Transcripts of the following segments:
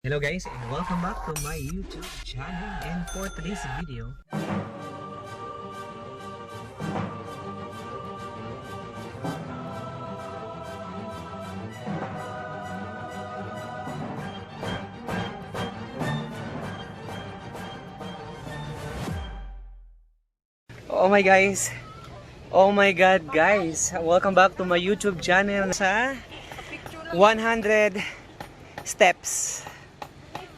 Hello guys and welcome back to my YouTube channel, and for today's video oh my god guys, welcome back to my YouTube channel sa 100 steps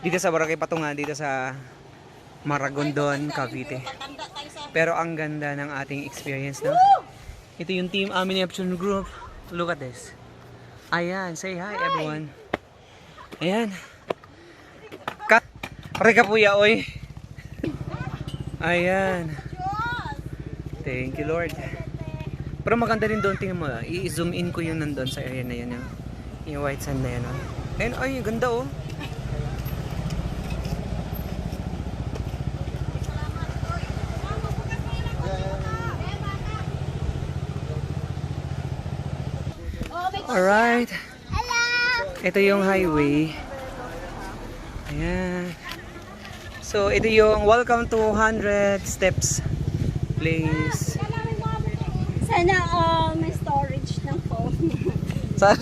dito sa Boracay Patungan, dito sa Maragondon, Cavite. Pero ang ganda ng ating experience, no? Ito yung team Amin Neptune Group. Look at this. Ayan, say hi everyone. Ayan. Reka puya, oy. Ayan. Thank you Lord. Pero maganda rin doon, tingnan mo. I-zoom in ko yung nandun sa area na yun. Yung white sand na yan. Ayan, ay, ganda oh. Alright. Hello! Ito yung highway. Ayan. So, ito yung welcome to 100 steps place. Sana may storage ng phone. Saan?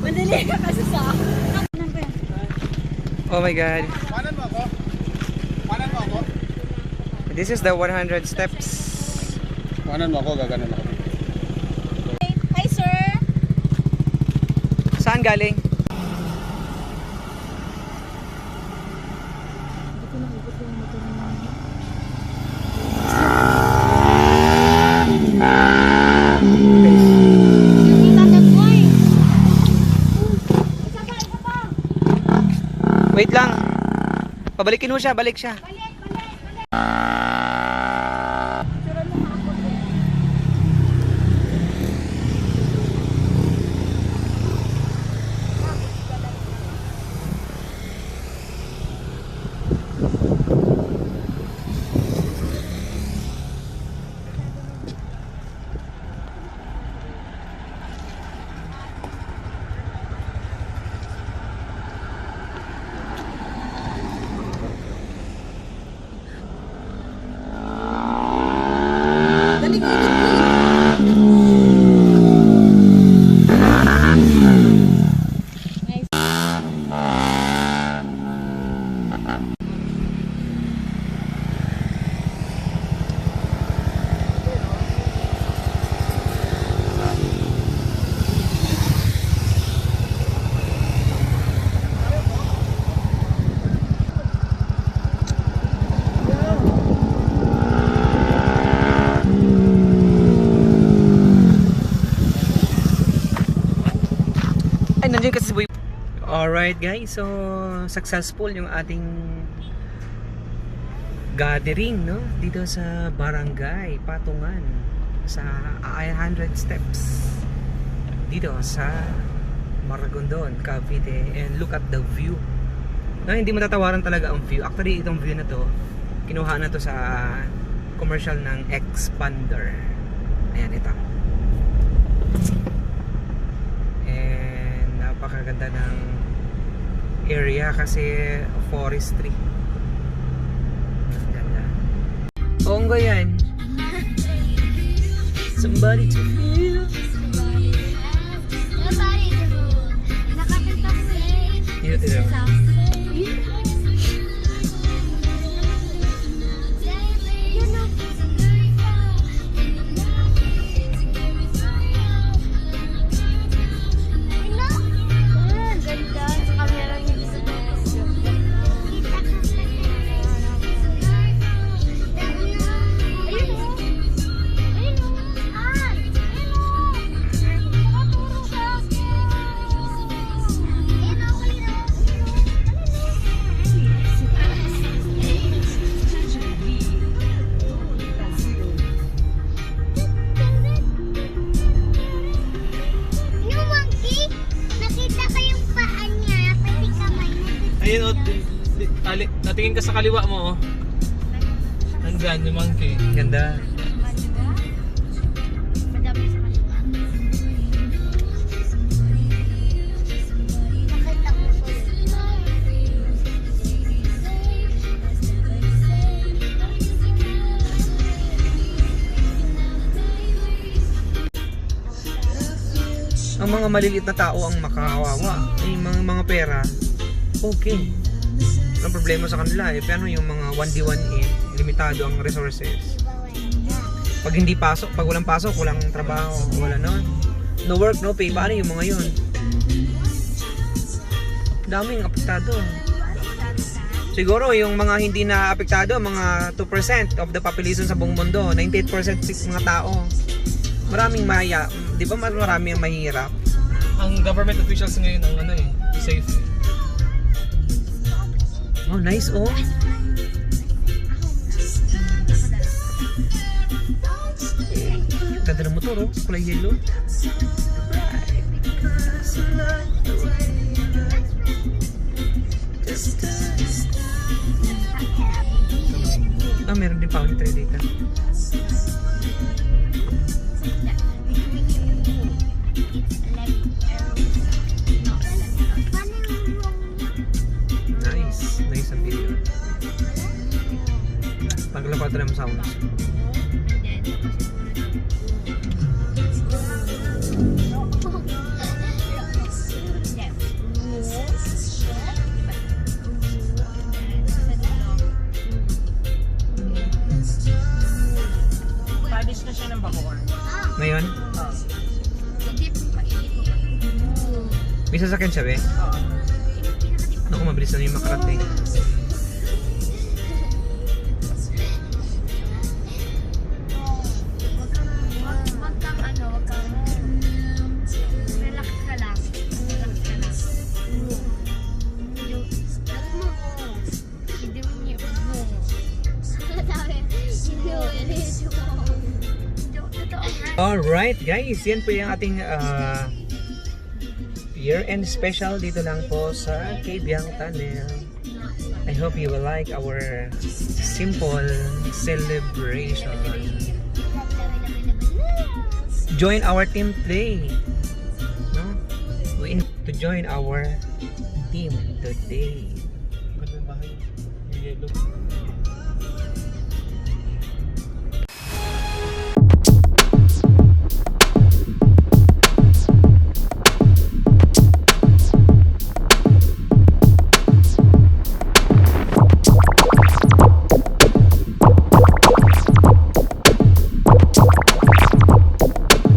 Madali ka kasi sa Oh my god. Panan mo ako? Panan mo ako? This is the 100 steps. Panan mo ako, gaganon ako. Hi sir! Saan galing? Wait lang. Pabalikin mo siya, balik siya. Nandiyan kasi si Boy. Alright guys, so successful yung ating gathering, no? Dito sa Barangay Patungan sa 100 steps dito sa Maragondon, Cavite. And look at the view. No, hindi matatawaran talaga ang view. Actually, itong view na to, kinuha na to sa commercial ng Expander. Ayan, ito. Napakaganda ng area kasi forestry. Ang ganda. Oo nga yan. Somebody to feel. Dito, dito. Ayun o, natingin ka sa kaliwa mo o. Nandyan yung monkey. Ganda. mga maliliit na tao ang makawawa. Yung mga pera, okay. Walang problema sa kanila eh. Pero yung mga 1D1A, limitado ang resources. Pag hindi pasok, pag walang pasok, walang trabaho, wala no work, no pay. Paano yung mga yun? Daming apektado. Siguro yung mga hindi na apektado, mga 2% of the population sa buong mundo, 98% mga tao. Maraming maya, di ba marami ang mahirap? Ang government officials ngayon ang safe. Oh, nice oh. Ganda ng motor oh, kulay yellow. Meron din pound tray dito. Nice ang video. Paglapad na ng sounds. Palis na siya ng Bacoor. Ngayon, may sasakyan siya be? Naku, mabilis na yung makarating. Relax ka lang. Alright guys, yan po yung ating year-end special dito lang po sa Kabyang Tunnel. I hope you will like our simple celebration. Join our team today. No? We need to join our team today. Ganda ng bahay. Yung yellow.